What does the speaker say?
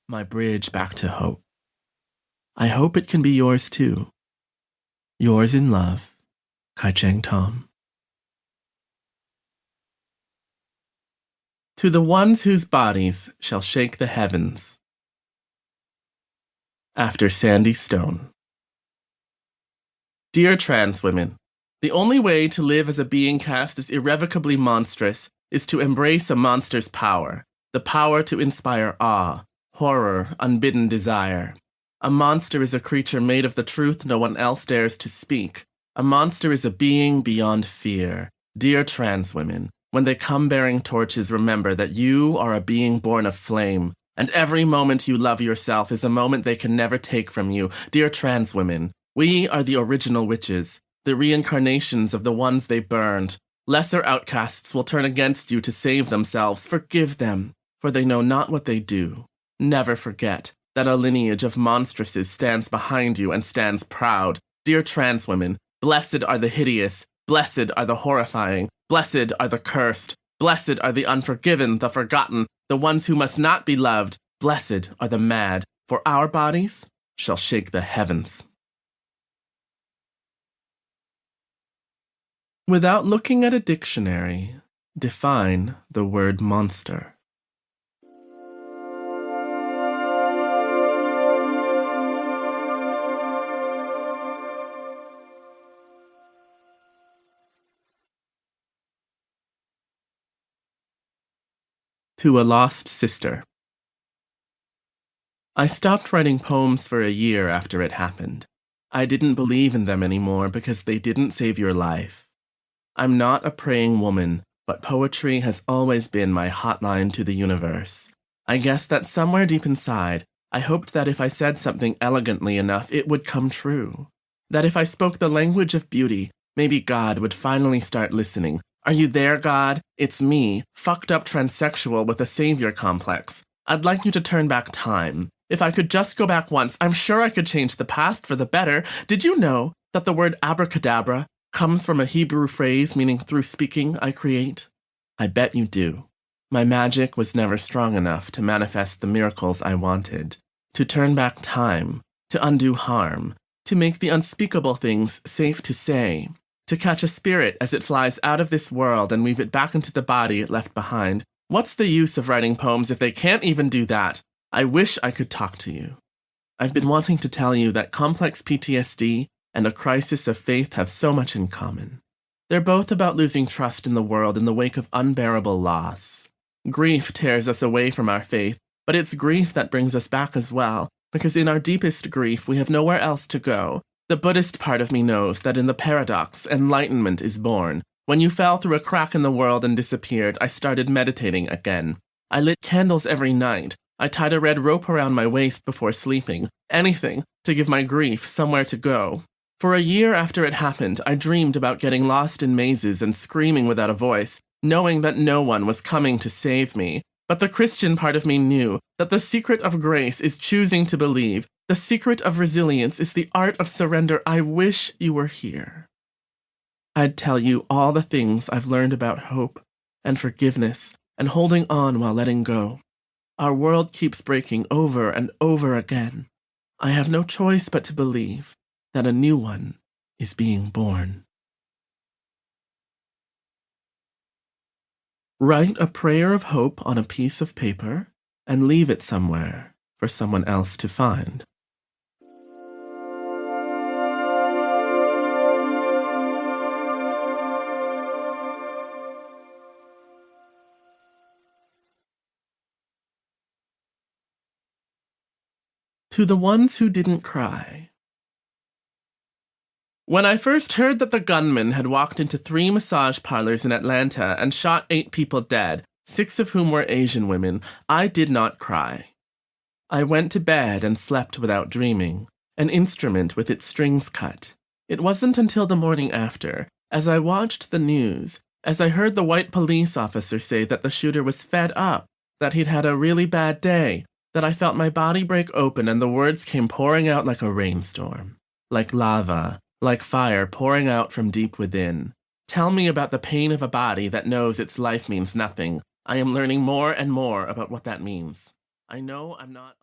my bridge back to hope. I hope it can be yours too. Yours in love, Cheng Thom. To the ones whose bodies shall shake the heavens. After Sandy Stone. Dear trans women, the only way to live as a being cast as irrevocably monstrous is to embrace a monster's power, the power to inspire awe, horror, unbidden desire. A monster is a creature made of the truth no one else dares to speak. A monster is a being beyond fear. Dear trans women, when they come bearing torches, remember that you are a being born of flame, and every moment you love yourself is a moment they can never take from you. Dear trans women, we are the original witches, the reincarnations of the ones they burned. Lesser outcasts will turn against you to save themselves. Forgive them, for they know not what they do. Never forget that a lineage of monstresses stands behind you and stands proud. Dear trans women, blessed are the hideous, blessed are the horrifying, blessed are the cursed, blessed are the unforgiven, the forgotten, the ones who must not be loved. Blessed are the mad, for our bodies shall shake the heavens. Without looking at a dictionary, define the word monster. To a lost sister. I stopped writing poems for a year after it happened. I didn't believe in them anymore because they didn't save your life. I'm not a praying woman, but poetry has always been my hotline to the universe. I guess that somewhere deep inside, I hoped that if I said something elegantly enough, it would come true. That if I spoke the language of beauty, maybe God would finally start listening. Are you there, God? It's me, fucked up transsexual with a savior complex. I'd like you to turn back time. If I could just go back once, I'm sure I could change the past for the better. Did you know that the word abracadabra comes from a Hebrew phrase meaning through speaking I create? I bet you do. My magic was never strong enough to manifest the miracles I wanted, to turn back time, to undo harm, to make the unspeakable things safe to say, to catch a spirit as it flies out of this world and weave it back into the body it left behind. What's the use of writing poems if they can't even do that? I wish I could talk to you. I've been wanting to tell you that complex PTSD and a crisis of faith have so much in common. They're both about losing trust in the world in the wake of unbearable loss. Grief tears us away from our faith, but it's grief that brings us back as well, because in our deepest grief we have nowhere else to go. The Buddhist part of me knows that in the paradox, enlightenment is born. When you fell through a crack in the world and disappeared, I started meditating again. I lit candles every night. I tied a red rope around my waist before sleeping. Anything to give my grief somewhere to go. For a year after it happened, I dreamed about getting lost in mazes and screaming without a voice, knowing that no one was coming to save me. But the Christian part of me knew that the secret of grace is choosing to believe. The secret of resilience is the art of surrender. I wish you were here. I'd tell you all the things I've learned about hope and forgiveness and holding on while letting go. Our world keeps breaking over and over again. I have no choice but to believe that a new one is being born. Write a prayer of hope on a piece of paper and leave it somewhere for someone else to find. To the ones who didn't cry. When I first heard that the gunman had walked into 3 massage parlors in Atlanta and shot 8 people dead, 6 of whom were Asian women, I did not cry. I went to bed and slept without dreaming, an instrument with its strings cut. It wasn't until the morning after, as I watched the news, as I heard the white police officer say that the shooter was fed up, that he'd had a really bad day, that I felt my body break open and the words came pouring out like a rainstorm, like lava, like fire pouring out from deep within. Tell me about the pain of a body that knows its life means nothing. I am learning more and more about what that means. I know I'm not...